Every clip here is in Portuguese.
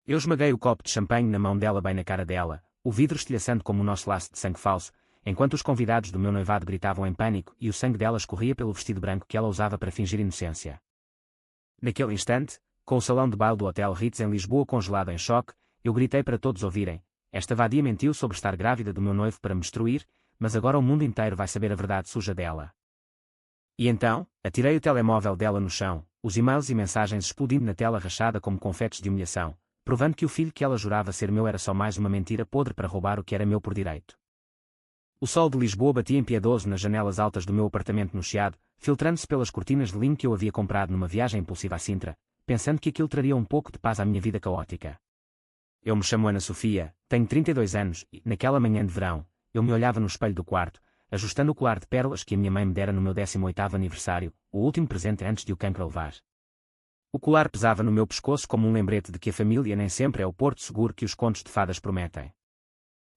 Eu esmaguei o copo de champanhe na mão dela bem na cara dela, o vidro estilhaçando como o nosso laço de sangue falso, enquanto os convidados do meu noivado gritavam em pânico e o sangue dela escorria pelo vestido branco que ela usava para fingir inocência. Naquele instante, com o salão de baile do Hotel Ritz em Lisboa congelado em choque, eu gritei para todos ouvirem: esta vadia mentiu sobre estar grávida do meu noivo para me destruir, mas agora o mundo inteiro vai saber a verdade suja dela. E então, atirei o telemóvel dela no chão, os e-mails e mensagens explodindo na tela rachada como confetes de humilhação, provando que o filho que ela jurava ser meu era só mais uma mentira podre para roubar o que era meu por direito. O sol de Lisboa batia impiedoso nas janelas altas do meu apartamento no Chiado, filtrando-se pelas cortinas de linho que eu havia comprado numa viagem impulsiva a Sintra, pensando que aquilo traria um pouco de paz à minha vida caótica. Eu me chamo Ana Sofia, tenho 32 anos e, naquela manhã de verão, eu me olhava no espelho do quarto, ajustando o colar de pérolas que a minha mãe me dera no meu 18º aniversário, o último presente antes de o cancro levar. O colar pesava no meu pescoço como um lembrete de que a família nem sempre é o porto seguro que os contos de fadas prometem.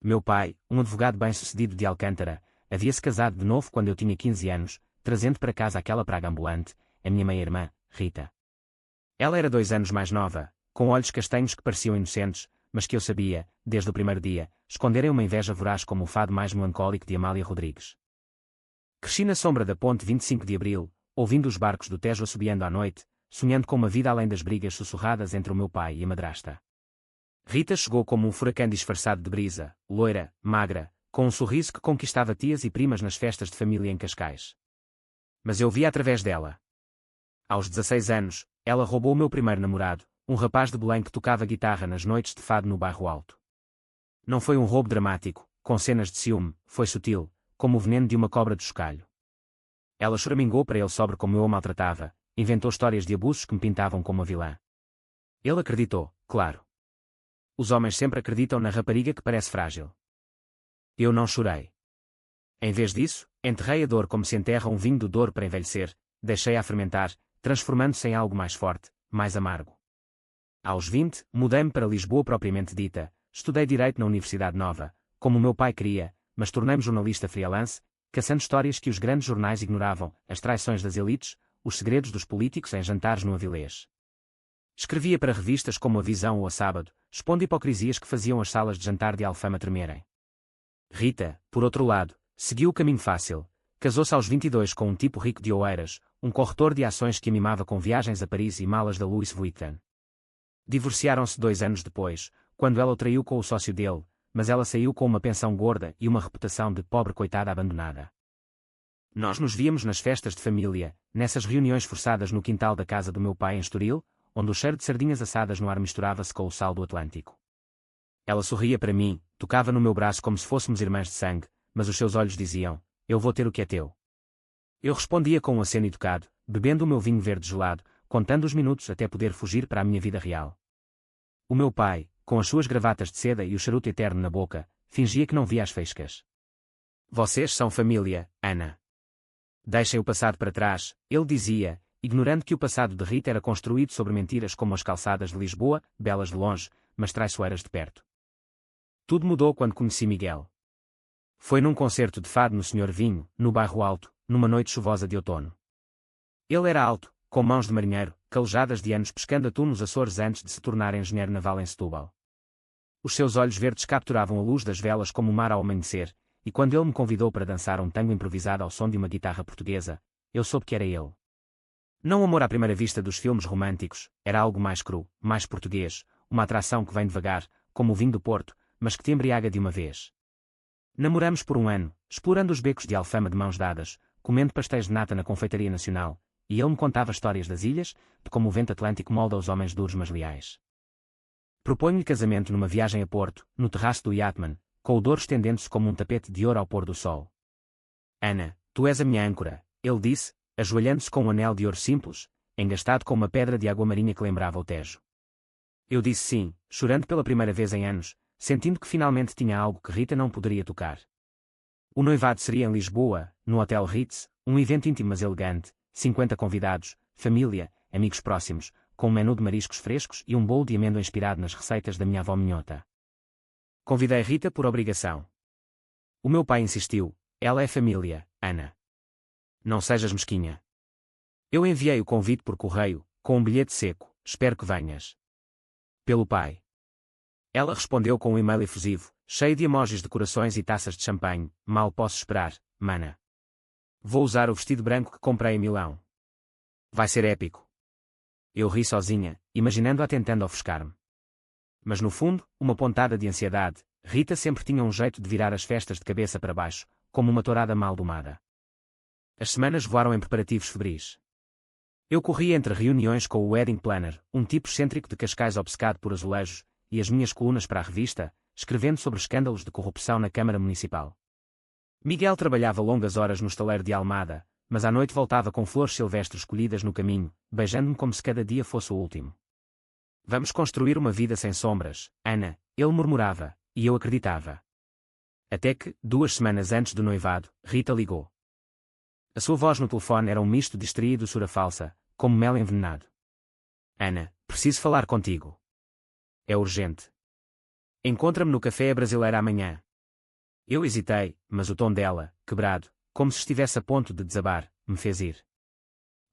Meu pai, um advogado bem-sucedido de Alcântara, havia-se casado de novo quando eu tinha 15 anos, trazendo para casa aquela praga ambulante, a minha meia-irmã, Rita. Ela era 2 anos mais nova, com olhos castanhos que pareciam inocentes, mas que eu sabia, desde o primeiro dia, esconderem uma inveja voraz como o fado mais melancólico de Amália Rodrigues. Cresci na sombra da ponte 25 de Abril, ouvindo os barcos do Tejo assobiando à noite, sonhando com uma vida além das brigas sussurradas entre o meu pai e a madrasta. Rita chegou como um furacão disfarçado de brisa, loira, magra, com um sorriso que conquistava tias e primas nas festas de família em Cascais. Mas eu via através dela. Aos 16 anos, ela roubou o meu primeiro namorado, um rapaz de Belém que tocava guitarra nas noites de fado no Bairro Alto. Não foi um roubo dramático, com cenas de ciúme, foi sutil, como o veneno de uma cobra de chocalho. Ela choramingou para ele sobre como eu a maltratava, inventou histórias de abusos que me pintavam como a vilã. Ele acreditou, claro. Os homens sempre acreditam na rapariga que parece frágil. Eu não chorei. Em vez disso, enterrei a dor como se enterra um vinho do Douro para envelhecer, deixei-a fermentar, transformando-se em algo mais forte, mais amargo. Aos 20, mudei-me para Lisboa propriamente dita, estudei Direito na Universidade Nova, como o meu pai queria, mas tornei-me jornalista freelance, caçando histórias que os grandes jornais ignoravam, as traições das elites, os segredos dos políticos em jantares no Avilés. Escrevia para revistas como A Visão ou A Sábado, expondo hipocrisias que faziam as salas de jantar de Alfama tremerem. Rita, por outro lado, seguiu o caminho fácil. Casou-se aos 22 com um tipo rico de Oeiras, um corretor de ações que a mimava com viagens a Paris e malas da Louis Vuitton. Divorciaram-se 2 anos depois, quando ela o traiu com o sócio dele, mas ela saiu com uma pensão gorda e uma reputação de pobre coitada abandonada. Nós nos víamos nas festas de família, nessas reuniões forçadas no quintal da casa do meu pai em Estoril, onde o cheiro de sardinhas assadas no ar misturava-se com o sal do Atlântico. Ela sorria para mim, tocava no meu braço como se fôssemos irmãs de sangue, mas os seus olhos diziam: eu vou ter o que é teu. Eu respondia com um aceno educado, bebendo o meu vinho verde gelado, contando os minutos até poder fugir para a minha vida real. O meu pai, com as suas gravatas de seda e o charuto eterno na boca, fingia que não via as faíscas. Vocês são família, Ana. Deixem o passado para trás, ele dizia, ignorando que o passado de Rita era construído sobre mentiras como as calçadas de Lisboa, belas de longe, mas traiçoeiras de perto. Tudo mudou quando conheci Miguel. Foi num concerto de fado no Senhor Vinho, no Bairro Alto, numa noite chuvosa de outono. Ele era alto, com mãos de marinheiro, calejadas de anos pescando atum nos Açores antes de se tornar engenheiro naval em Setúbal. Os seus olhos verdes capturavam a luz das velas como o mar ao amanhecer, e quando ele me convidou para dançar um tango improvisado ao som de uma guitarra portuguesa, eu soube que era ele. Não o amor à primeira vista dos filmes românticos, era algo mais cru, mais português, uma atração que vem devagar, como o vinho do Porto, mas que te embriaga de uma vez. Namoramos por 1 ano, explorando os becos de Alfama de mãos dadas, comendo pastéis de nata na Confeitaria Nacional, e ele me contava histórias das ilhas, de como o vento atlântico molda os homens duros mas leais. Proponho-lhe casamento numa viagem a Porto, no terraço do Yatman, com o Douro estendendo-se como um tapete de ouro ao pôr do sol. Ana, tu és a minha âncora, ele disse, ajoelhando-se com um anel de ouro simples, engastado com uma pedra de água marinha que lembrava o Tejo. Eu disse sim, chorando pela primeira vez em anos, sentindo que finalmente tinha algo que Rita não poderia tocar. O noivado seria em Lisboa, no Hotel Ritz, um evento íntimo mas elegante, 50 convidados, família, amigos próximos, com um menu de mariscos frescos e um bolo de amêndoa inspirado nas receitas da minha avó minhota. Convidei Rita por obrigação. O meu pai insistiu: ela é família, Ana. Não sejas mesquinha. Eu enviei o convite por correio, com um bilhete seco: espero que venhas. Pelo pai. Ela respondeu com um e-mail efusivo, cheio de emojis de corações e taças de champanhe. Mal posso esperar, mana. Vou usar o vestido branco que comprei em Milão. Vai ser épico. Eu ri sozinha, imaginando-a tentando ofuscar-me. Mas no fundo, uma pontada de ansiedade. Rita sempre tinha um jeito de virar as festas de cabeça para baixo, como uma tourada mal domada. As semanas voaram em preparativos febris. Eu corria entre reuniões com o wedding planner, um tipo excêntrico de Cascais obcecado por azulejos, e as minhas colunas para a revista, escrevendo sobre escândalos de corrupção na Câmara Municipal. Miguel trabalhava longas horas no estaleiro de Almada, mas à noite voltava com flores silvestres colhidas no caminho, beijando-me como se cada dia fosse o último. Vamos construir uma vida sem sombras, Ana, ele murmurava, e eu acreditava. Até que, 2 semanas antes do noivado, Rita ligou. A sua voz no telefone era um misto de histeria e doçura falsa, como mel envenenado. Ana, preciso falar contigo. É urgente. Encontra-me no Café Brasileira amanhã. Eu hesitei, mas o tom dela, quebrado, como se estivesse a ponto de desabar, me fez ir.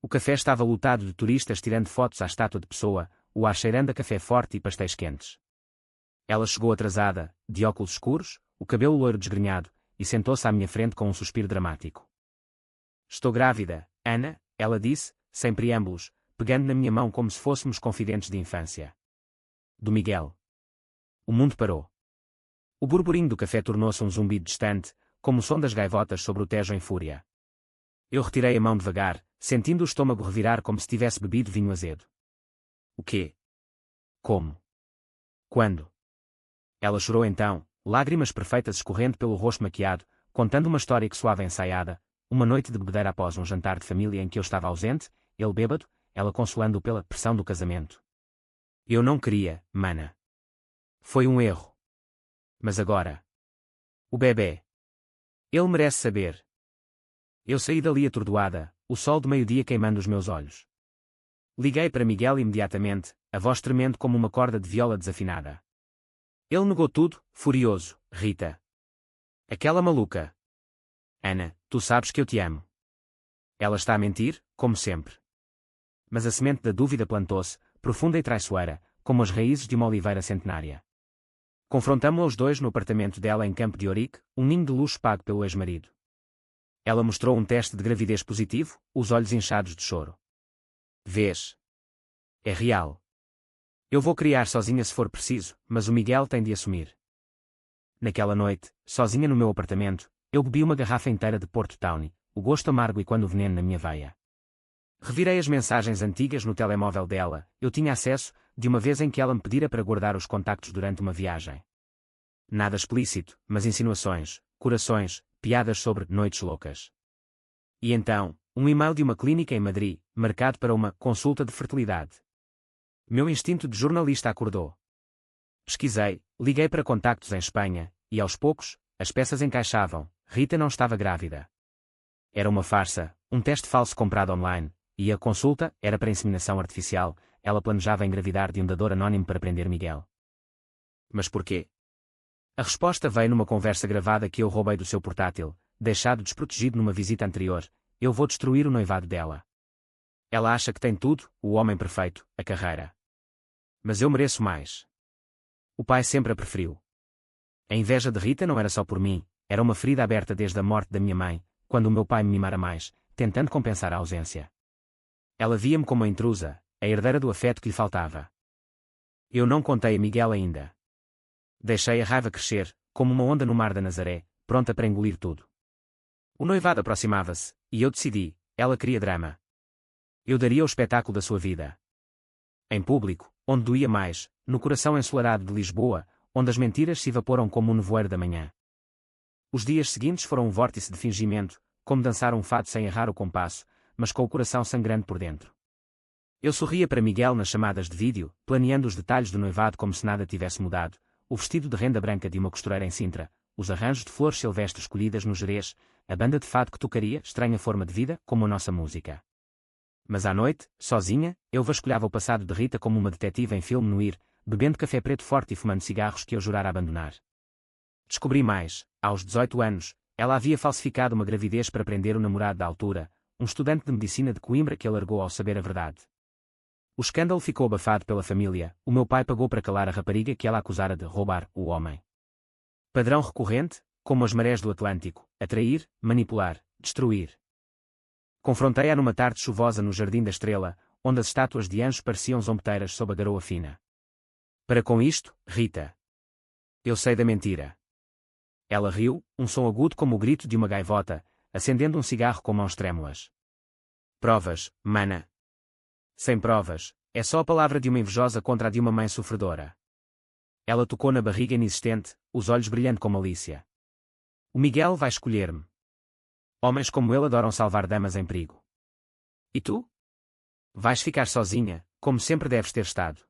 O café estava lotado de turistas tirando fotos à estátua de Pessoa, o ar cheirando a café forte e pastéis quentes. Ela chegou atrasada, de óculos escuros, o cabelo loiro desgrenhado, e sentou-se à minha frente com um suspiro dramático. Estou grávida, Ana, ela disse, sem preâmbulos, pegando na minha mão como se fôssemos confidentes de infância. Do Miguel. O mundo parou. O burburinho do café tornou-se um zumbido distante, como o som das gaivotas sobre o Tejo em fúria. Eu retirei a mão devagar, sentindo o estômago revirar como se tivesse bebido vinho azedo. O quê? Como? Quando? Ela chorou então, lágrimas perfeitas escorrendo pelo rosto maquiado, contando uma história que soava ensaiada, uma noite de bebedeira após um jantar de família em que eu estava ausente, ele bêbado, ela consolando-o pela pressão do casamento. Eu não queria, mana. Foi um erro. Mas agora. O bebê. Ele merece saber. Eu saí dali atordoada, o sol de meio-dia queimando os meus olhos. Liguei para Miguel imediatamente, a voz tremendo como uma corda de viola desafinada. Ele negou tudo, furioso, Rita. Aquela maluca. Ana, tu sabes que eu te amo. Ela está a mentir, como sempre. Mas a semente da dúvida plantou-se, profunda e traiçoeira, como as raízes de uma oliveira centenária. Confrontámo-la os dois no apartamento dela em Campo de Ourique, um ninho de luxo pago pelo ex-marido. Ela mostrou um teste de gravidez positivo, os olhos inchados de choro. Vês? É real. Eu vou criar sozinha se for preciso, mas o Miguel tem de assumir. Naquela noite, sozinha no meu apartamento, eu bebi uma garrafa inteira de Porto Tawny, o gosto amargo e quando o veneno na minha veia. Revirei as mensagens antigas no telemóvel dela, eu tinha acesso, de uma vez em que ela me pedira para guardar os contactos durante uma viagem. Nada explícito, mas insinuações, corações, piadas sobre noites loucas. E então, um e-mail de uma clínica em Madrid, marcado para uma consulta de fertilidade. Meu instinto de jornalista acordou. Pesquisei, liguei para contactos em Espanha, e aos poucos, as peças encaixavam, Rita não estava grávida. Era uma farsa, um teste falso comprado online, e a consulta era para inseminação artificial, ela planejava engravidar de um dador anónimo para prender Miguel. Mas porquê? A resposta veio numa conversa gravada que eu roubei do seu portátil, deixado desprotegido numa visita anterior. Eu vou destruir o noivado dela. Ela acha que tem tudo, o homem perfeito, a carreira. Mas eu mereço mais. O pai sempre a preferiu. A inveja de Rita não era só por mim, era uma ferida aberta desde a morte da minha mãe, quando o meu pai me mimara mais, tentando compensar a ausência. Ela via-me como a intrusa, a herdeira do afeto que lhe faltava. Eu não contei a Miguel ainda. Deixei a raiva crescer, como uma onda no mar da Nazaré, pronta para engolir tudo. O noivado aproximava-se, e eu decidi, ela queria drama. Eu daria o espetáculo da sua vida. Em público, onde doía mais, no coração ensolarado de Lisboa, onde as mentiras se evaporam como um nevoeiro da manhã. Os dias seguintes foram um vórtice de fingimento, como dançar um fado sem errar o compasso, mas com o coração sangrando por dentro. Eu sorria para Miguel nas chamadas de vídeo, planeando os detalhes do noivado como se nada tivesse mudado, o vestido de renda branca de uma costureira em Sintra, os arranjos de flores silvestres colhidas no Gerês, a banda de fado que tocaria, estranha forma de vida, como a nossa música. Mas à noite, sozinha, eu vasculhava o passado de Rita como uma detetive em filme noir, bebendo café preto forte e fumando cigarros que eu jurara abandonar. Descobri mais, aos 18 anos, ela havia falsificado uma gravidez para prender o namorado da altura, um estudante de medicina de Coimbra que alargou ao saber a verdade. O escândalo ficou abafado pela família, o meu pai pagou para calar a rapariga que ela acusara de roubar o homem. Padrão recorrente, como as marés do Atlântico, atrair, manipular, destruir. Confrontei-a numa tarde chuvosa no Jardim da Estrela, onde as estátuas de anjos pareciam zombeteiras sob a garoa fina. Para com isto, Rita. Eu sei da mentira. Ela riu, um som agudo como o grito de uma gaivota, acendendo um cigarro com mãos trêmulas. Provas, mana. Sem provas, é só a palavra de uma invejosa contra a de uma mãe sofredora. Ela tocou na barriga inexistente, os olhos brilhando com malícia. O Miguel vai escolher-me. Homens como ele adoram salvar damas em perigo. E tu? Vais ficar sozinha, como sempre deves ter estado.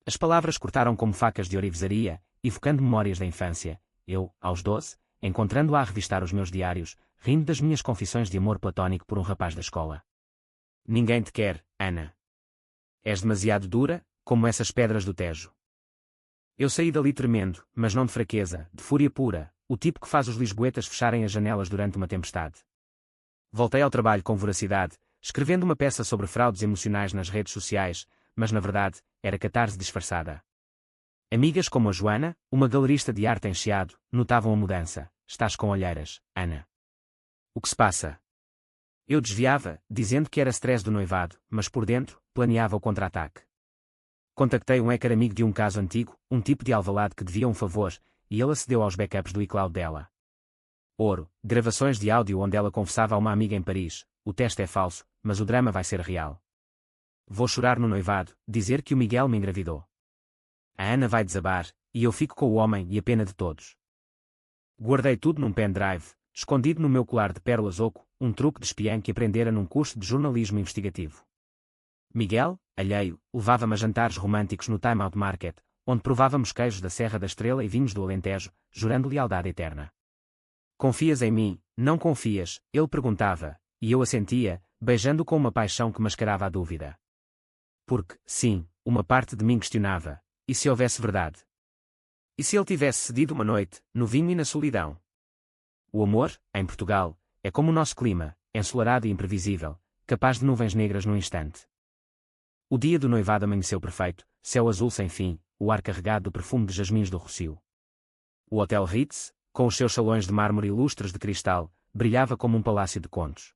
As palavras cortaram como facas de ourivesaria, evocando memórias da infância. Eu, aos 12, encontrando-a a revistar os meus diários, rindo das minhas confissões de amor platónico por um rapaz da escola. Ninguém te quer, Ana. És demasiado dura, como essas pedras do Tejo. Eu saí dali tremendo, mas não de fraqueza, de fúria pura, o tipo que faz os lisboetas fecharem as janelas durante uma tempestade. Voltei ao trabalho com voracidade, escrevendo uma peça sobre fraudes emocionais nas redes sociais, mas na verdade, era catarse disfarçada. Amigas como a Joana, uma galerista de arte em Chiado, notavam a mudança. Estás com olheiras, Ana. O que se passa? Eu desviava, dizendo que era stress do noivado, mas por dentro, planeava o contra-ataque. Contactei um hacker amigo de um caso antigo, um tipo de Alvalade que devia um favor, e ele acedeu aos backups do iCloud dela. Ouro, gravações de áudio onde ela confessava a uma amiga em Paris, o teste é falso, mas o drama vai ser real. Vou chorar no noivado, dizer que o Miguel me engravidou. A Ana vai desabar, e eu fico com o homem e a pena de todos. Guardei tudo num pendrive, escondido no meu colar de pérolas oco, um truque de espiã que aprendera num curso de jornalismo investigativo. Miguel, alheio, levava-me a jantares românticos no Time Out Market, onde provávamos queijos da Serra da Estrela e vinhos do Alentejo, jurando lealdade eterna. Confias em mim, não confias? Ele perguntava, e eu assentia, beijando-o com uma paixão que mascarava a dúvida. Porque, sim, uma parte de mim questionava, e se houvesse verdade? E se ele tivesse cedido uma noite, no vinho e na solidão? O amor, em Portugal, é como o nosso clima, ensolarado e imprevisível, capaz de nuvens negras num instante. O dia do noivado amanheceu perfeito, céu azul sem fim, o ar carregado do perfume de jasmins do Rocio. O Hotel Ritz, com os seus salões de mármore e lustres de cristal, brilhava como um palácio de contos.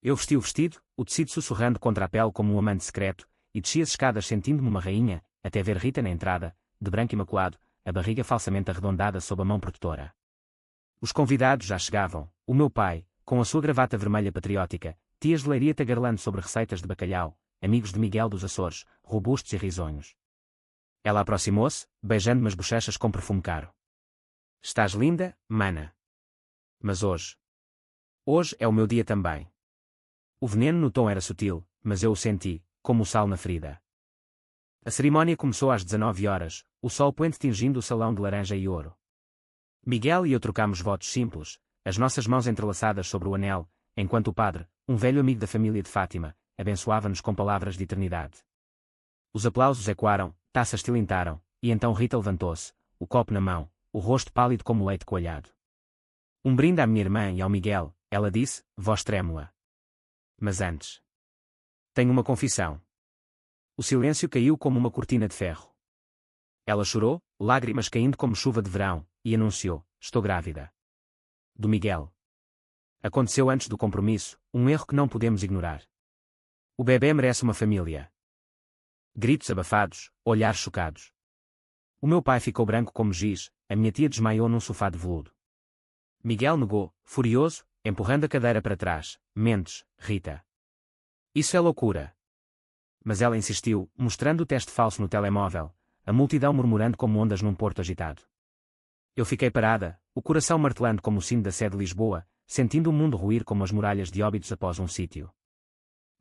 Eu vesti o vestido, o tecido sussurrando contra a pele como um amante secreto, e desci as escadas sentindo-me uma rainha, até ver Rita na entrada, de branco imaculado, a barriga falsamente arredondada sob a mão protetora. Os convidados já chegavam, o meu pai, com a sua gravata vermelha patriótica, tias de Leiria tagarelando sobre receitas de bacalhau, amigos de Miguel dos Açores, robustos e risonhos. Ela aproximou-se, beijando-me as bochechas com perfume caro. Estás linda, mana. Mas hoje. Hoje é o meu dia também. O veneno no tom era sutil, mas eu o senti, como o sal na ferida. A cerimónia começou às 19 horas, o sol poente tingindo o salão de laranja e ouro. Miguel e eu trocámos votos simples, as nossas mãos entrelaçadas sobre o anel, enquanto o padre, um velho amigo da família de Fátima, abençoava-nos com palavras de eternidade. Os aplausos ecoaram, taças tilintaram, e então Rita levantou-se, o copo na mão, o rosto pálido como leite coalhado. Um brinde à minha irmã e ao Miguel, ela disse, voz trêmula. Mas antes. Tenho uma confissão. O silêncio caiu como uma cortina de ferro. Ela chorou, lágrimas caindo como chuva de verão, e anunciou, estou grávida. Do Miguel. Aconteceu antes do compromisso, um erro que não podemos ignorar. O bebê merece uma família. Gritos abafados, olhares chocados. O meu pai ficou branco como giz, a minha tia desmaiou num sofá de veludo. Miguel negou, furioso, empurrando a cadeira para trás. Mentes, Rita. Isso é loucura. Mas ela insistiu, mostrando o teste falso no telemóvel, a multidão murmurando como ondas num porto agitado. Eu fiquei parada, o coração martelando como o sino da Sé de Lisboa, sentindo o mundo ruir como as muralhas de Óbidos após um sítio.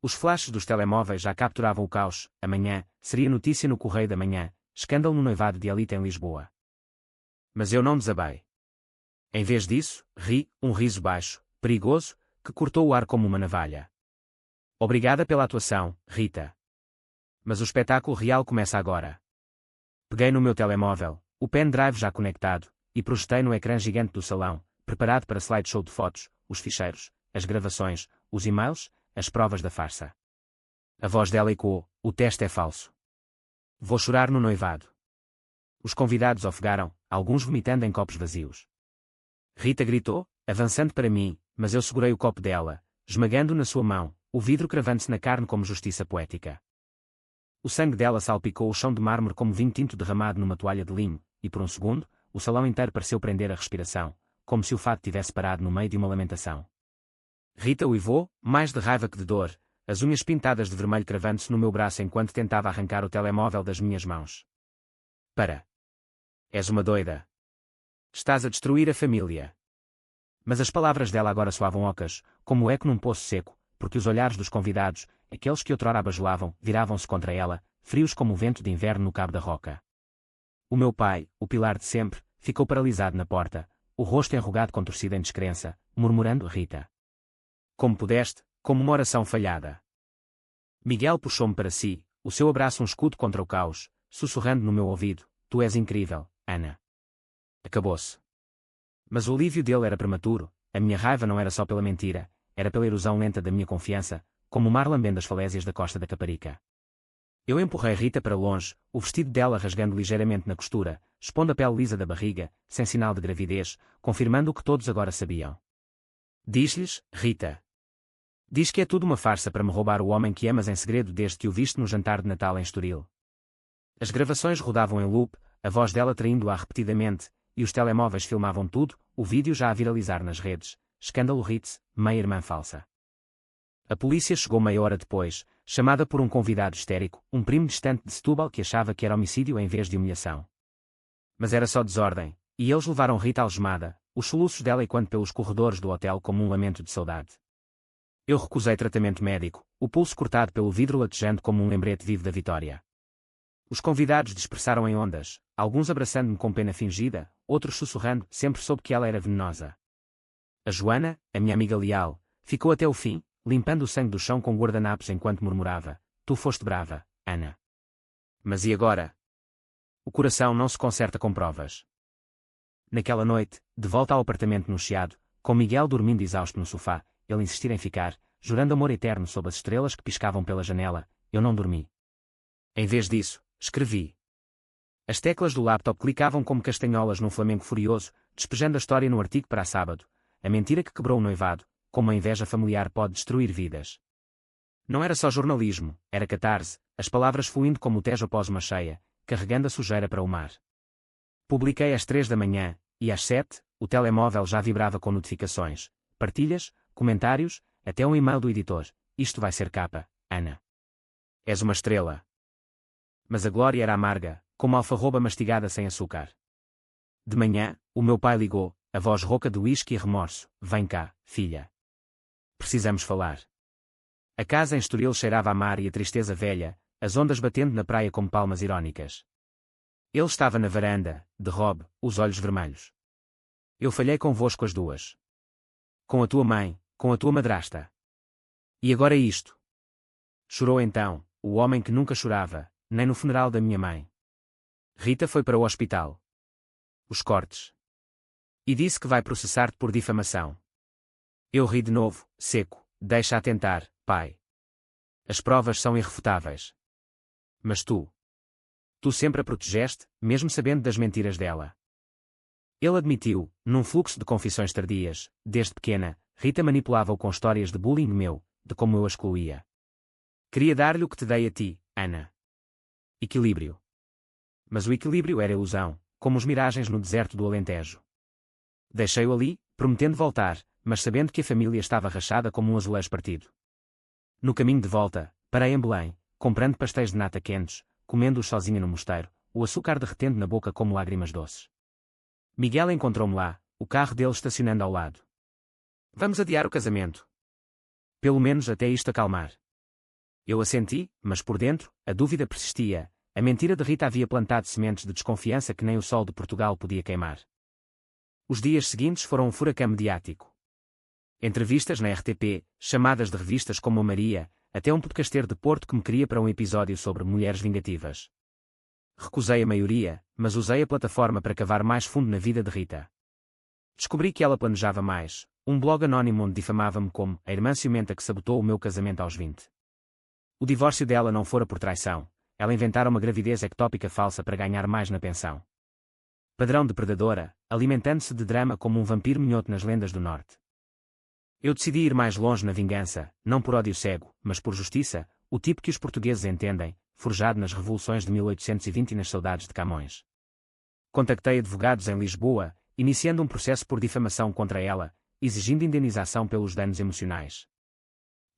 Os flashes dos telemóveis já capturavam o caos. Amanhã, seria notícia no Correio da Manhã, escândalo no noivado de elite em Lisboa. Mas eu não desabei. Em vez disso, ri, um riso baixo, perigoso, que cortou o ar como uma navalha. Obrigada pela atuação, Rita. Mas o espetáculo real começa agora. Peguei no meu telemóvel, o pendrive já conectado, e projetei no ecrã gigante do salão, preparado para slideshow de fotos, os ficheiros, as gravações, os e-mails, as provas da farsa. A voz dela ecoou: o teste é falso. Vou chorar no noivado. Os convidados ofegaram, alguns vomitando em copos vazios. Rita gritou, avançando para mim, mas eu segurei o copo dela, esmagando na sua mão, o vidro cravando-se na carne como justiça poética. O sangue dela salpicou o chão de mármore como vinho tinto derramado numa toalha de linho, e por um segundo, o salão inteiro pareceu prender a respiração, como se o fado tivesse parado no meio de uma lamentação. Rita uivou, mais de raiva que de dor, as unhas pintadas de vermelho cravando-se no meu braço enquanto tentava arrancar o telemóvel das minhas mãos. Para! És uma doida. Estás a destruir a família. Mas as palavras dela agora soavam ocas, como o eco num poço seco, porque os olhares dos convidados, aqueles que outrora a bajulavam, viravam-se contra ela, frios como o vento de inverno no cabo da roca. O meu pai, o pilar de sempre, ficou paralisado na porta, o rosto enrugado com torcida em descrença, murmurando: Rita. Como pudeste, como uma oração falhada. Miguel puxou-me para si, o seu abraço um escudo contra o caos, sussurrando no meu ouvido: tu és incrível, Ana. Acabou-se. Mas o alívio dele era prematuro, a minha raiva não era só pela mentira, era pela erosão lenta da minha confiança, como o mar lambendo as falésias da costa da Caparica. Eu empurrei Rita para longe, o vestido dela rasgando ligeiramente na costura, expondo a pele lisa da barriga, sem sinal de gravidez, confirmando o que todos agora sabiam. Diz-lhes, Rita. Diz que é tudo uma farsa para me roubar o homem que amas em segredo desde que o viste no jantar de Natal em Estoril. As gravações rodavam em loop, a voz dela traindo-a repetidamente, e os telemóveis filmavam tudo, o vídeo já a viralizar nas redes. Escândalo Ritz, meia-irmã falsa. A polícia chegou meia hora depois, chamada por um convidado histérico, um primo distante de Setúbal que achava que era homicídio em vez de humilhação. Mas era só desordem, e eles levaram Rita algemada, os soluços dela ecoando pelos corredores do hotel como um lamento de saudade. Eu recusei tratamento médico, o pulso cortado pelo vidro latejando como um lembrete vivo da vitória. Os convidados dispersaram em ondas, alguns abraçando-me com pena fingida, outros sussurrando, sempre soube que ela era venenosa. A Joana, a minha amiga leal, ficou até o fim, limpando o sangue do chão com guardanapos enquanto murmurava: tu foste brava, Ana. Mas e agora? O coração não se conserta com provas. Naquela noite, de volta ao apartamento no Chiado, com Miguel dormindo exausto no sofá, ele insistir em ficar, jurando amor eterno sob as estrelas que piscavam pela janela, eu não dormi. Em vez disso, escrevi. As teclas do laptop clicavam como castanholas num flamengo furioso, despejando a história no artigo para sábado, a mentira que quebrou o noivado, como a inveja familiar pode destruir vidas. Não era só jornalismo, era catarse, as palavras fluindo como o Tejo após uma cheia, carregando a sujeira para o mar. Publiquei às 3 da manhã, e às 7, o telemóvel já vibrava com notificações, partilhas, comentários, até um e-mail do editor: isto vai ser capa, Ana. És uma estrela. Mas a glória era amarga, como a alfarroba mastigada sem açúcar. De manhã, o meu pai ligou, a voz rouca de uísque e remorso: vem cá, filha. Precisamos falar. A casa em Estoril cheirava a mar e a tristeza velha, as ondas batendo na praia como palmas irónicas. Ele estava na varanda, de robe, os olhos vermelhos. Eu falhei convosco as duas. Com a tua mãe, com a tua madrasta. E agora isto. Chorou então, o homem que nunca chorava, nem no funeral da minha mãe. Rita foi para o hospital. Os cortes. E disse que vai processar-te por difamação. Eu ri de novo, seco: deixa-a tentar, pai. As provas são irrefutáveis. Mas tu sempre a protegeste, mesmo sabendo das mentiras dela. Ele admitiu, num fluxo de confissões tardias: desde pequena, Rita manipulava-o com histórias de bullying meu, de como eu a excluía. Queria dar-lhe o que te dei a ti, Ana. Equilíbrio. Mas o equilíbrio era ilusão, como as miragens no deserto do Alentejo. Deixei-o ali, prometendo voltar, mas sabendo que a família estava rachada como um azulejo partido. No caminho de volta, parei em Belém, comprando pastéis de nata quentes, comendo-os sozinha no mosteiro, o açúcar derretendo na boca como lágrimas doces. Miguel encontrou-me lá, o carro dele estacionando ao lado. Vamos adiar o casamento. Pelo menos até isto acalmar. Eu assenti, mas por dentro, a dúvida persistia, a mentira de Rita havia plantado sementes de desconfiança que nem o sol de Portugal podia queimar. Os dias seguintes foram um furacão mediático. Entrevistas na RTP, chamadas de revistas como a Maria, até um podcaster de Porto que me queria para um episódio sobre mulheres vingativas. Recusei a maioria, mas usei a plataforma para cavar mais fundo na vida de Rita. Descobri que ela planejava mais, um blog anónimo onde difamava-me como a irmã ciumenta que sabotou o meu casamento aos 20. O divórcio dela não fora por traição, ela inventara uma gravidez ectópica falsa para ganhar mais na pensão. Padrão de predadora, alimentando-se de drama como um vampiro minhoto nas lendas do norte. Eu decidi ir mais longe na vingança, não por ódio cego, mas por justiça, o tipo que os portugueses entendem, forjado nas revoluções de 1820 e nas saudades de Camões. Contactei advogados em Lisboa, iniciando um processo por difamação contra ela, exigindo indenização pelos danos emocionais.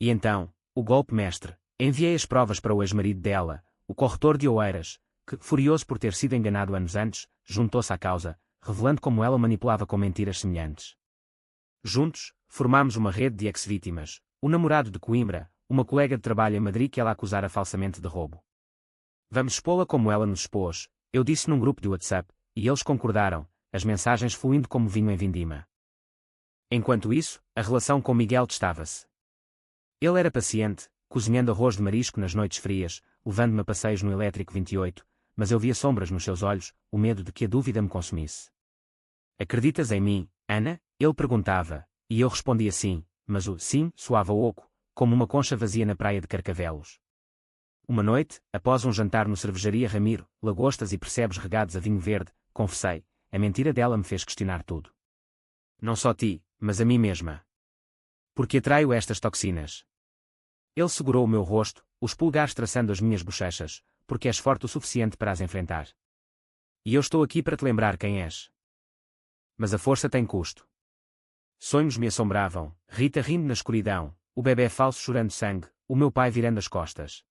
E então, o golpe mestre, enviei as provas para o ex-marido dela, o corretor de Oeiras, que, furioso por ter sido enganado anos antes, juntou-se à causa, revelando como ela manipulava com mentiras semelhantes. Juntos, formámos uma rede de ex-vítimas, o namorado de Coimbra, uma colega de trabalho em Madrid que ela acusara falsamente de roubo. Vamos expô-la como ela nos expôs, eu disse num grupo de WhatsApp, e eles concordaram, as mensagens fluindo como vinho em vindima. Enquanto isso, a relação com Miguel testava-se. Ele era paciente, cozinhando arroz de marisco nas noites frias, levando-me a passeios no Elétrico 28, mas eu via sombras nos seus olhos, o medo de que a dúvida me consumisse. Acreditas em mim, Ana? Ele perguntava, e eu respondia sim, mas o sim soava oco, como uma concha vazia na praia de Carcavelos. Uma noite, após um jantar no Cervejaria Ramiro, lagostas e percebes regados a vinho verde, confessei, a mentira dela me fez questionar tudo. Não só ti, mas a mim mesma. Por que atraio estas toxinas? Ele segurou o meu rosto, os polegares traçando as minhas bochechas, porque és forte o suficiente para as enfrentar. E eu estou aqui para te lembrar quem és. Mas a força tem custo. Sonhos me assombravam, Rita rindo na escuridão, o bebê falso chorando sangue, o meu pai virando as costas.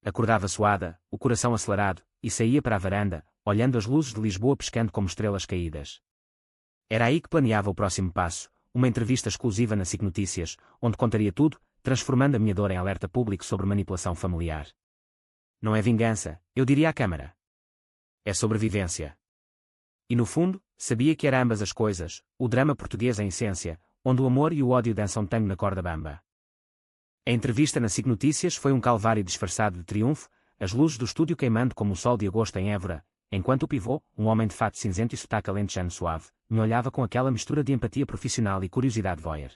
Acordava suada, o coração acelerado, e saía para a varanda, olhando as luzes de Lisboa piscando como estrelas caídas. Era aí que planeava o próximo passo, uma entrevista exclusiva na SIC Notícias, onde contaria tudo, transformando a minha dor em alerta público sobre manipulação familiar. Não é vingança, eu diria à Câmara. É sobrevivência. E no fundo, sabia que era ambas as coisas, o drama português em essência, onde o amor e o ódio dançam tango na corda bamba. A entrevista na SIC Notícias foi um calvário disfarçado de triunfo, as luzes do estúdio queimando como o sol de agosto em Évora, enquanto o pivô, um homem de fato cinzento e sotaque alentejano suave, me olhava com aquela mistura de empatia profissional e curiosidade voyeur.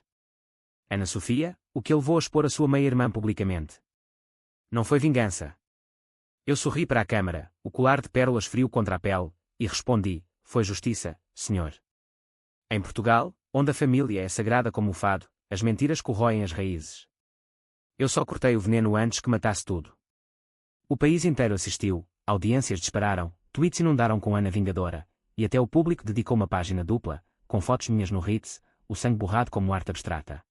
Ana Sofia, o que a levou a expor a sua meia-irmã publicamente? Não foi vingança. Eu sorri para a câmara, o colar de pérolas frio contra a pele, e respondi, foi justiça, senhor. Em Portugal, onde a família é sagrada como o fado, as mentiras corroem as raízes. Eu só cortei o veneno antes que matasse tudo. O país inteiro assistiu, audiências dispararam, tweets inundaram com Ana Vingadora, e até o público dedicou uma página dupla, com fotos minhas no Ritz, o sangue borrado como arte abstrata.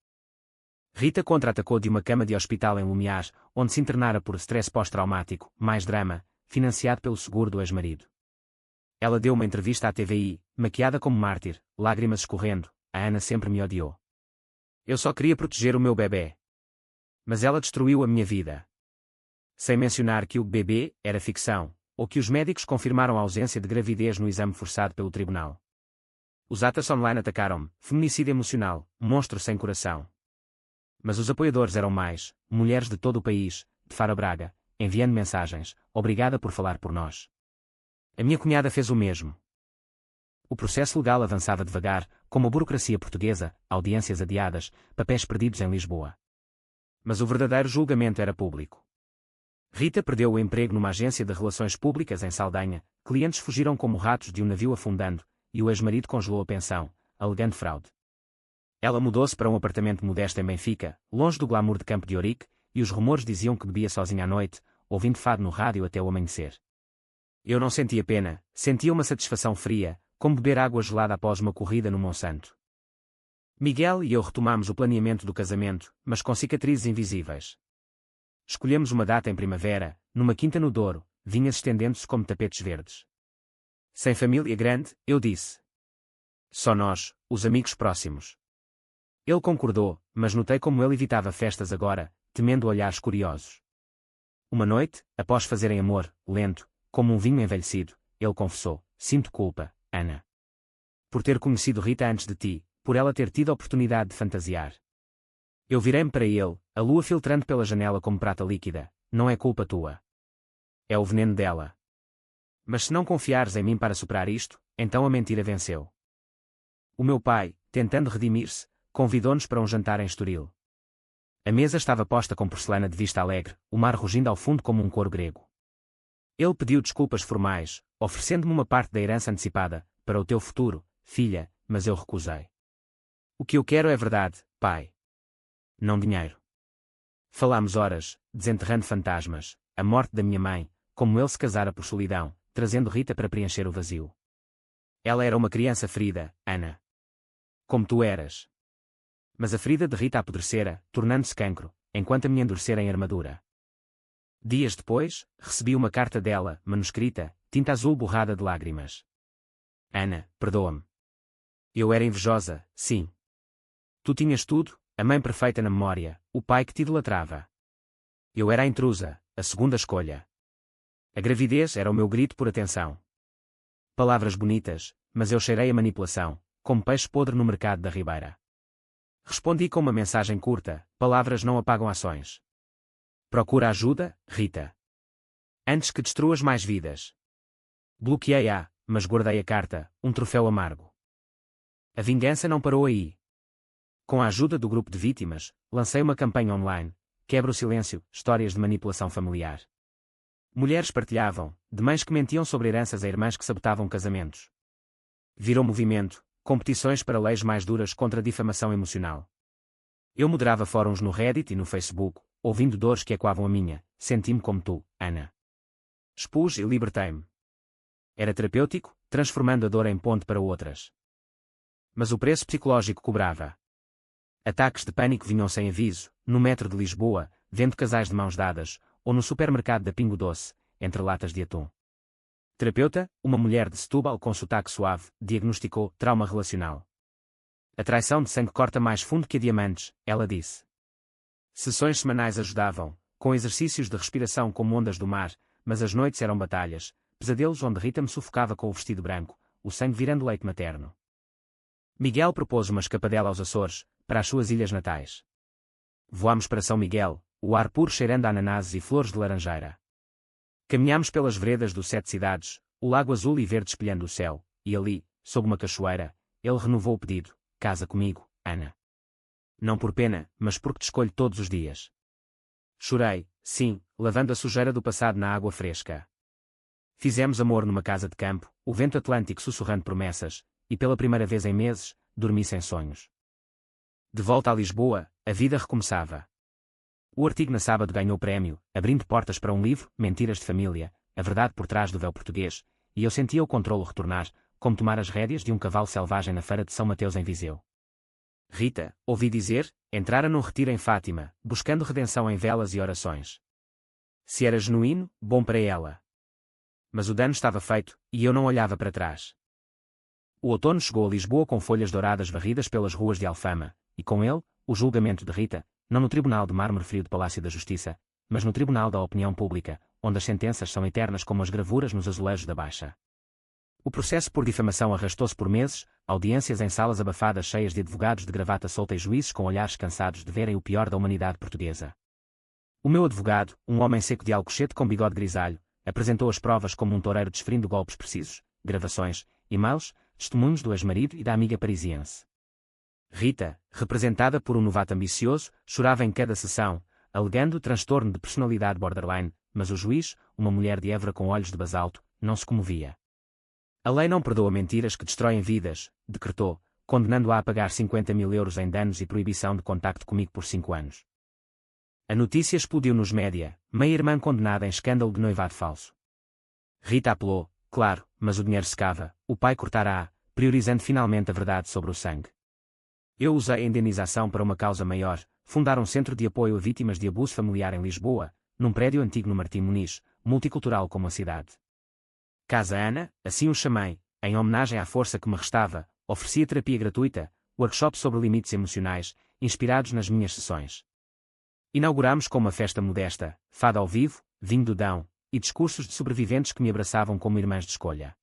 Rita contra-atacou de uma cama de hospital em Lumiás, onde se internara por stress pós-traumático, mais drama, financiado pelo seguro do ex-marido. Ela deu uma entrevista à TVI, maquiada como mártir, lágrimas escorrendo, a Ana sempre me odiou. Eu só queria proteger o meu bebê. Mas ela destruiu a minha vida. Sem mencionar que o bebê era ficção, ou que os médicos confirmaram a ausência de gravidez no exame forçado pelo tribunal. Os atas online atacaram-me, feminicídio emocional, monstro sem coração. Mas os apoiadores eram mais, mulheres de todo o país, de Faro a Braga, enviando mensagens, obrigada por falar por nós. A minha cunhada fez o mesmo. O processo legal avançava devagar, como a burocracia portuguesa, audiências adiadas, papéis perdidos em Lisboa. Mas o verdadeiro julgamento era público. Rita perdeu o emprego numa agência de relações públicas em Saldanha, clientes fugiram como ratos de um navio afundando, e o ex-marido congelou a pensão, alegando fraude. Ela mudou-se para um apartamento modesto em Benfica, longe do glamour de Campo de Ourique, e os rumores diziam que bebia sozinha à noite, ouvindo fado no rádio até o amanhecer. Eu não sentia pena, sentia uma satisfação fria, como beber água gelada após uma corrida no Monsanto. Miguel e eu retomámos o planeamento do casamento, mas com cicatrizes invisíveis. Escolhemos uma data em primavera, numa quinta no Douro, vinhas estendendo-se como tapetes verdes. Sem família grande, eu disse. Só nós, os amigos próximos. Ele concordou, mas notei como ele evitava festas agora, temendo olhares curiosos. Uma noite, após fazerem amor, lento, como um vinho envelhecido, ele confessou, sinto culpa, Ana. Por ter conhecido Rita antes de ti, por ela ter tido a oportunidade de fantasiar. Eu virei-me para ele, a lua filtrando pela janela como prata líquida, não é culpa tua. É o veneno dela. Mas se não confiares em mim para superar isto, então a mentira venceu. O meu pai, tentando redimir-se, convidou-nos para um jantar em Estoril. A mesa estava posta com porcelana de vista alegre, o mar rugindo ao fundo como um coro grego. Ele pediu desculpas formais, oferecendo-me uma parte da herança antecipada, para o teu futuro, filha, mas eu recusei. O que eu quero é verdade, pai. Não dinheiro. Falámos horas, desenterrando fantasmas, a morte da minha mãe, como ele se casara por solidão, trazendo Rita para preencher o vazio. Ela era uma criança ferida, Ana. Como tu eras. Mas a ferida de Rita apodrecera, tornando-se cancro, enquanto a minha endurecera em armadura. Dias depois, recebi uma carta dela, manuscrita, tinta azul borrada de lágrimas. Ana, perdoa-me. Eu era invejosa, sim. Tu tinhas tudo, a mãe perfeita na memória, o pai que te idolatrava. Eu era a intrusa, a segunda escolha. A gravidez era o meu grito por atenção. Palavras bonitas, mas eu cheirei a manipulação, como peixe podre no mercado da Ribeira. Respondi com uma mensagem curta: palavras não apagam ações. Procura ajuda, Rita. Antes que destruas mais vidas. Bloqueei-a, mas guardei a carta, um troféu amargo. A vingança não parou aí. Com a ajuda do grupo de vítimas, lancei uma campanha online: Quebra o silêncio, histórias de manipulação familiar. Mulheres partilhavam, de mães que mentiam sobre heranças a irmãs que sabotavam casamentos. Virou movimento, competições para leis mais duras contra a difamação emocional. Eu moderava fóruns no Reddit e no Facebook, ouvindo dores que ecoavam a minha, senti-me como tu, Ana. Expus e libertei-me. Era terapêutico, transformando a dor em ponte para outras. Mas o preço psicológico cobrava. Ataques de pânico vinham sem aviso, no metro de Lisboa, vendo casais de mãos dadas, ou no supermercado da Pingo Doce, entre latas de atum. Terapeuta, uma mulher de Setúbal com sotaque suave, diagnosticou trauma relacional. A traição de sangue corta mais fundo que a diamantes, ela disse. Sessões semanais ajudavam, com exercícios de respiração como ondas do mar, mas as noites eram batalhas, pesadelos onde Rita me sufocava com o vestido branco, o sangue virando leite materno. Miguel propôs uma escapadela aos Açores, para as suas ilhas natais. Voámos para São Miguel, o ar puro cheirando a ananáses e flores de laranjeira. Caminhámos pelas veredas dos 7 cidades, o lago azul e verde espelhando o céu, e ali, sob uma cachoeira, ele renovou o pedido: casa comigo, Ana. Não por pena, mas porque te escolho todos os dias. Chorei, sim, lavando a sujeira do passado na água fresca. Fizemos amor numa casa de campo, o vento atlântico sussurrando promessas, e pela primeira vez em meses, dormi sem sonhos. De volta a Lisboa, a vida recomeçava. O artigo na Sábado ganhou prémio, abrindo portas para um livro, Mentiras de Família, a verdade por trás do véu português, e eu sentia o controlo retornar, como tomar as rédeas de um cavalo selvagem na feira de São Mateus em Viseu. Rita, ouvi dizer, entrara num retiro em Fátima, buscando redenção em velas e orações. Se era genuíno, bom para ela. Mas o dano estava feito, e eu não olhava para trás. O outono chegou a Lisboa com folhas douradas varridas pelas ruas de Alfama, e com ele, o julgamento de Rita, não no Tribunal de Mármore Frio do Palácio da Justiça, mas no Tribunal da Opinião Pública, onde as sentenças são eternas como as gravuras nos azulejos da Baixa. O processo por difamação arrastou-se por meses, audiências em salas abafadas cheias de advogados de gravata solta e juízes com olhares cansados de verem o pior da humanidade portuguesa. O meu advogado, um homem seco de Alcochete com bigode grisalho, apresentou as provas como um toureiro desferindo golpes precisos, gravações, e-mails, testemunhos do ex-marido e da amiga parisiense. Rita, representada por um novato ambicioso, chorava em cada sessão, alegando transtorno de personalidade borderline, mas o juiz, uma mulher de Évora com olhos de basalto, não se comovia. A lei não perdoa mentiras que destroem vidas, decretou, condenando-a a pagar 50.000 euros em danos e proibição de contacto comigo por 5 anos. A notícia explodiu nos média, meia-irmã condenada em escândalo de noivado falso. Rita apelou, claro, mas o dinheiro secava, o pai cortara-a, priorizando finalmente a verdade sobre o sangue. Eu usei a indenização para uma causa maior, fundar um centro de apoio a vítimas de abuso familiar em Lisboa, num prédio antigo no Martim Muniz, multicultural como a cidade. Casa Ana, assim o chamei, em homenagem à força que me restava, oferecia terapia gratuita, workshops sobre limites emocionais, inspirados nas minhas sessões. Inauguramos com uma festa modesta, fado ao vivo, vinho do Dão, e discursos de sobreviventes que me abraçavam como irmãs de escolha.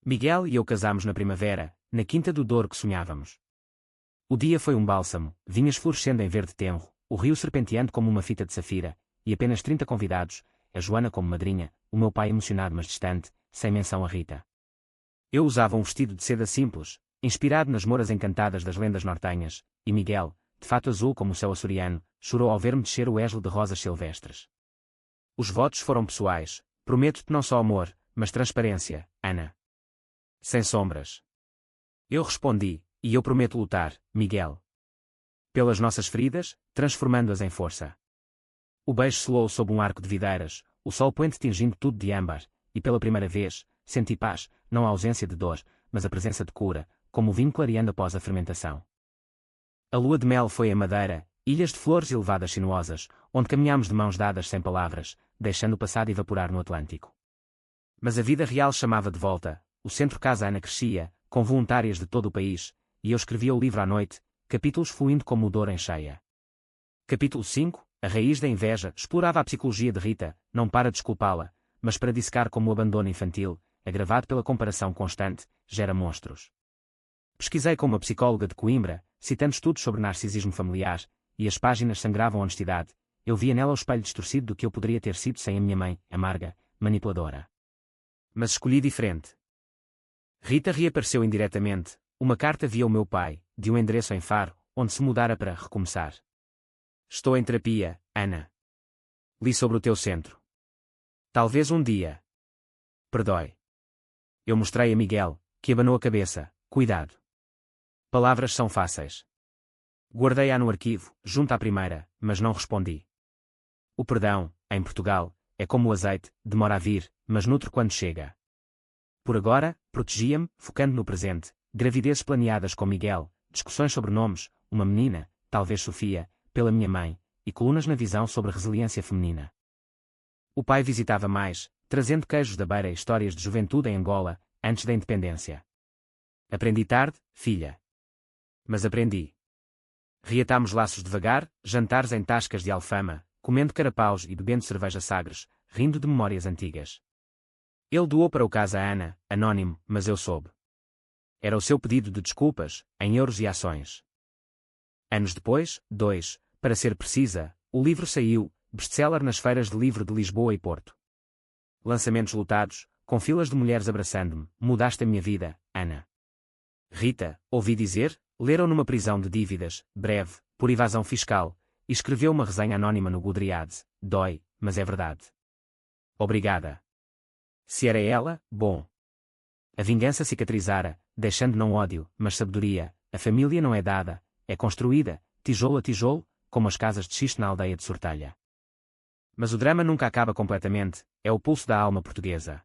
Miguel e eu casámos na primavera, na Quinta do Douro que sonhávamos. O dia foi um bálsamo, vinhas florescendo em verde tenro, o rio serpenteando como uma fita de safira, e apenas 30 convidados, a Joana como madrinha, o meu pai emocionado mas distante, sem menção a Rita. Eu usava um vestido de seda simples, inspirado nas moras encantadas das lendas nortenhas, e Miguel, de fato azul como o céu açoriano, chorou ao ver-me descer o eslo de rosas silvestres. Os votos foram pessoais. Prometo-te não só amor, mas transparência, Ana. Sem sombras. Eu respondi, e eu prometo lutar, Miguel. Pelas nossas feridas, transformando-as em força. O beijo selou sob um arco de videiras, o sol poente tingindo tudo de âmbar, e pela primeira vez, senti paz, não a ausência de dor, mas a presença de cura, como o vinho clareando após a fermentação. A lua de mel foi a Madeira, ilhas de flores e levadas sinuosas, onde caminhámos de mãos dadas sem palavras, deixando o passado evaporar no Atlântico. Mas a vida real chamava de volta, o centro Casa Ana crescia, com voluntárias de todo o país, e eu escrevia o livro à noite, capítulos fluindo como o dor em cheia. Capítulo 5, A Raiz da Inveja, explorava a psicologia de Rita, não para desculpá-la, mas para dissecar como o abandono infantil, agravado pela comparação constante, gera monstros. Pesquisei com uma psicóloga de Coimbra, citando estudos sobre narcisismo familiar, e as páginas sangravam honestidade. Eu via nela o espelho distorcido do que eu poderia ter sido sem a minha mãe, amarga, manipuladora. Mas escolhi diferente. Rita reapareceu indiretamente, uma carta via o meu pai, de um endereço em Faro, onde se mudara para recomeçar. Estou em terapia, Ana. Li sobre o teu centro. Talvez um dia. Perdoe. Eu mostrei a Miguel, que abanou a cabeça, cuidado. Palavras são fáceis. Guardei-a no arquivo, junto à primeira, mas não respondi. O perdão, em Portugal, é como o azeite, demora a vir, mas nutre quando chega. Por agora, protegia-me, focando no presente, gravidezes planeadas com Miguel, discussões sobre nomes, uma menina, talvez Sofia, pela minha mãe, e colunas na visão sobre resiliência feminina. O pai visitava mais, trazendo queijos da beira e histórias de juventude em Angola, antes da independência. Aprendi tarde, filha. Mas aprendi. Reatámos laços devagar, jantares em tascas de Alfama, comendo carapaus e bebendo cerveja Sagres, rindo de memórias antigas. Ele doou para o Casa Ana, anónimo, mas eu soube. Era o seu pedido de desculpas, em euros e ações. Anos depois, para ser precisa, o livro saiu, best-seller nas feiras de livro de Lisboa e Porto. Lançamentos lotados, com filas de mulheres abraçando-me, mudaste a minha vida, Ana. Rita, ouvi dizer, leram numa prisão de dívidas, breve, por evasão fiscal, e escreveu uma resenha anónima no Goodreads. Dói, mas é verdade. Obrigada. Se era ela, bom. A vingança cicatrizara, deixando não ódio, mas sabedoria. A família não é dada, é construída, tijolo a tijolo, como as casas de xisto na aldeia de Sortalha. Mas o drama nunca acaba completamente, é o pulso da alma portuguesa.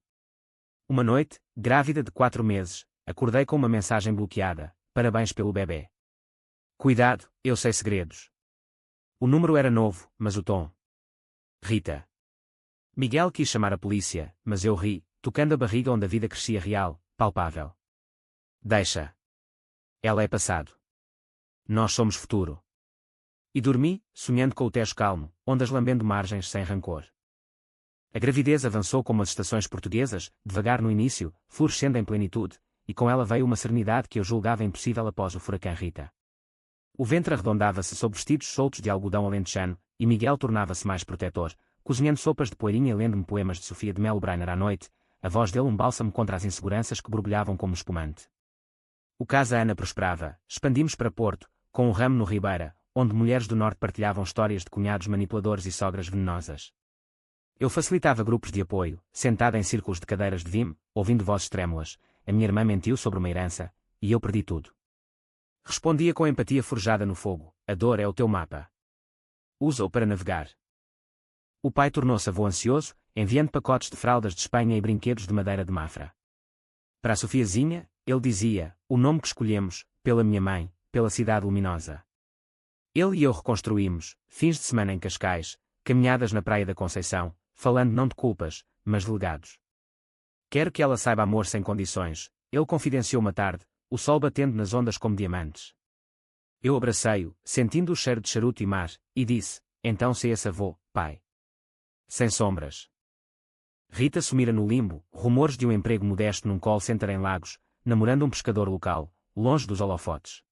Uma noite, grávida de 4 meses, acordei com uma mensagem bloqueada. Parabéns pelo bebê. Cuidado, eu sei segredos. O número era novo, mas o tom. Rita. Miguel quis chamar a polícia, mas eu ri, tocando a barriga onde a vida crescia real, palpável. Deixa. Ela é passado. Nós somos futuro. E dormi, sonhando com o Tejo calmo, ondas lambendo margens sem rancor. A gravidez avançou como as estações portuguesas, devagar no início, florescendo em plenitude, e com ela veio uma serenidade que eu julgava impossível após o furacão Rita. O ventre arredondava-se sob vestidos soltos de algodão alentejano, e Miguel tornava-se mais protetor, cozinhando sopas de poeirinha e lendo-me poemas de Sofia de Melo Brainer à noite, a voz dele um bálsamo contra as inseguranças que borbulhavam como espumante. O Casa Ana prosperava, expandimos para Porto, com um ramo no Ribeira, onde mulheres do Norte partilhavam histórias de cunhados manipuladores e sogras venenosas. Eu facilitava grupos de apoio, sentada em círculos de cadeiras de vime, ouvindo vozes trêmulas. A minha irmã mentiu sobre uma herança, e eu perdi tudo. Respondia com empatia forjada no fogo, a dor é o teu mapa. Usa-o para navegar. O pai tornou-se avô ansioso, enviando pacotes de fraldas de Espanha e brinquedos de madeira de Mafra. Para a Sofiazinha, ele dizia, o nome que escolhemos, pela minha mãe, pela cidade luminosa. Ele e eu reconstruímos, fins de semana em Cascais, caminhadas na Praia da Conceição, falando não de culpas, mas de legados. Quero que ela saiba amor sem condições, ele confidenciou uma tarde, o sol batendo nas ondas como diamantes. Eu abracei-o, sentindo o cheiro de charuto e mar, e disse, então se esse avô, pai. Sem sombras. Rita sumira no limbo, rumores de um emprego modesto num call center em Lagos, namorando um pescador local, longe dos holofotes.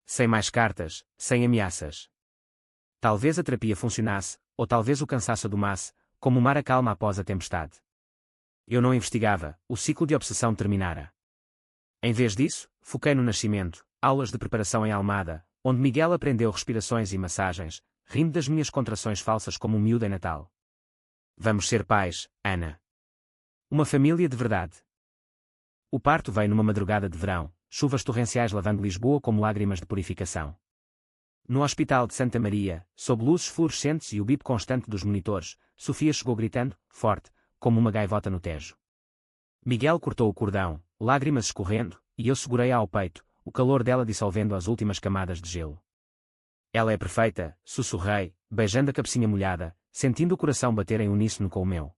Sem mais cartas, sem ameaças. Talvez a terapia funcionasse, ou talvez o cansaço domasse, como o mar acalma após a tempestade. Eu não investigava, o ciclo de obsessão terminara. Em vez disso, foquei no nascimento, aulas de preparação em Almada, onde Miguel aprendeu respirações e massagens, rindo das minhas contrações falsas como um miúdo em Natal. Vamos ser pais, Ana. Uma família de verdade. O parto veio numa madrugada de verão, chuvas torrenciais lavando Lisboa como lágrimas de purificação. No Hospital de Santa Maria, sob luzes fluorescentes e o bip constante dos monitores, Sofia chegou gritando, forte, como uma gaivota no Tejo. Miguel cortou o cordão, lágrimas escorrendo, e eu segurei-a ao peito, o calor dela dissolvendo as últimas camadas de gelo. Ela é perfeita, sussurrei, beijando a cabecinha molhada, sentindo o coração bater em uníssono com o meu.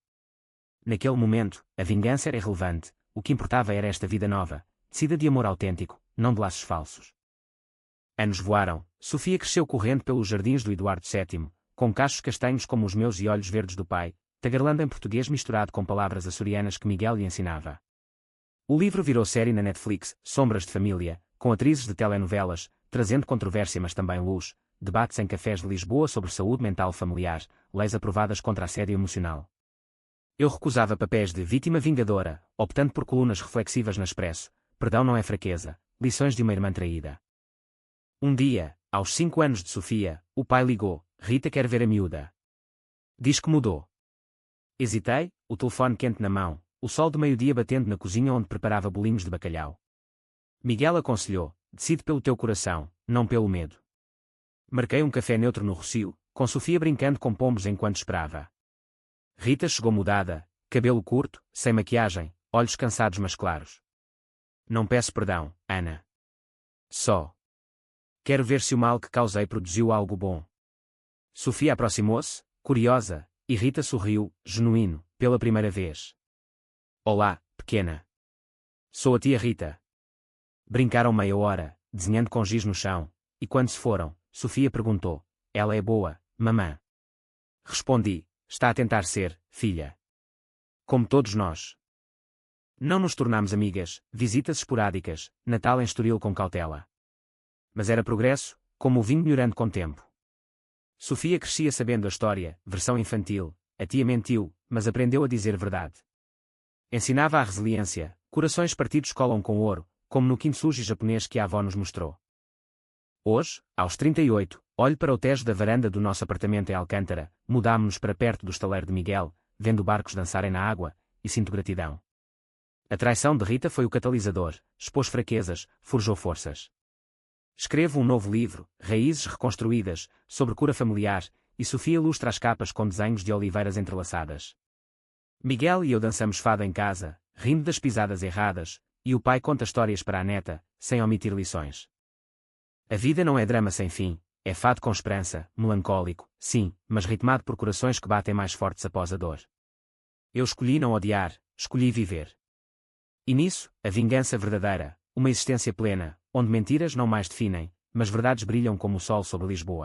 Naquele momento, a vingança era irrelevante, o que importava era esta vida nova, tecida de amor autêntico, não de laços falsos. Anos voaram, Sofia cresceu correndo pelos jardins do Eduardo VII, com cachos castanhos como os meus e olhos verdes do pai, tagarelando em português misturado com palavras açorianas que Miguel lhe ensinava. O livro virou série na Netflix, Sombras de Família, com atrizes de telenovelas, trazendo controvérsia mas também luz, debates em cafés de Lisboa sobre saúde mental familiar, leis aprovadas contra assédio emocional. Eu recusava papéis de vítima vingadora, optando por colunas reflexivas na Expresso, perdão não é fraqueza, lições de uma irmã traída. Um dia, aos 5 anos de Sofia, o pai ligou, Rita quer ver a miúda. Diz que mudou. Hesitei, o telefone quente na mão, o sol de meio-dia batendo na cozinha onde preparava bolinhos de bacalhau. Miguel aconselhou, decide pelo teu coração, não pelo medo. Marquei um café neutro no Rocio, com Sofia brincando com pombos enquanto esperava. Rita chegou mudada, cabelo curto, sem maquiagem, olhos cansados mas claros. Não peço perdão, Ana. Só quero ver se o mal que causei produziu algo bom. Sofia aproximou-se, curiosa, e Rita sorriu, genuíno, pela primeira vez. Olá, pequena. Sou a tia Rita. Brincaram meia hora, desenhando com giz no chão, e quando se foram, Sofia perguntou, ela é boa, mamã? Respondi, está a tentar ser, filha. Como todos nós. Não nos tornámos amigas, visitas esporádicas, Natal em Estoril com cautela. Mas era progresso, como o vinho melhorando com o tempo. Sofia crescia sabendo a história, versão infantil, a tia mentiu, mas aprendeu a dizer verdade. Ensinava a resiliência, corações partidos colam com ouro, como no kintsugi japonês que a avó nos mostrou. Hoje, aos 38, olho para o tejo da varanda do nosso apartamento em Alcântara, mudámo-nos para perto do estaleiro de Miguel, vendo barcos dançarem na água, e sinto gratidão. A traição de Rita foi o catalisador, expôs fraquezas, forjou forças. Escrevo um novo livro, Raízes Reconstruídas, sobre cura familiar, e Sofia ilustra as capas com desenhos de oliveiras entrelaçadas. Miguel e eu dançamos fado em casa, rindo das pisadas erradas, e o pai conta histórias para a neta, sem omitir lições. A vida não é drama sem fim, é fado com esperança, melancólico, sim, mas ritmado por corações que batem mais fortes após a dor. Eu escolhi não odiar, escolhi viver. E nisso, a vingança verdadeira, uma existência plena, onde mentiras não mais definem, mas verdades brilham como o sol sobre Lisboa.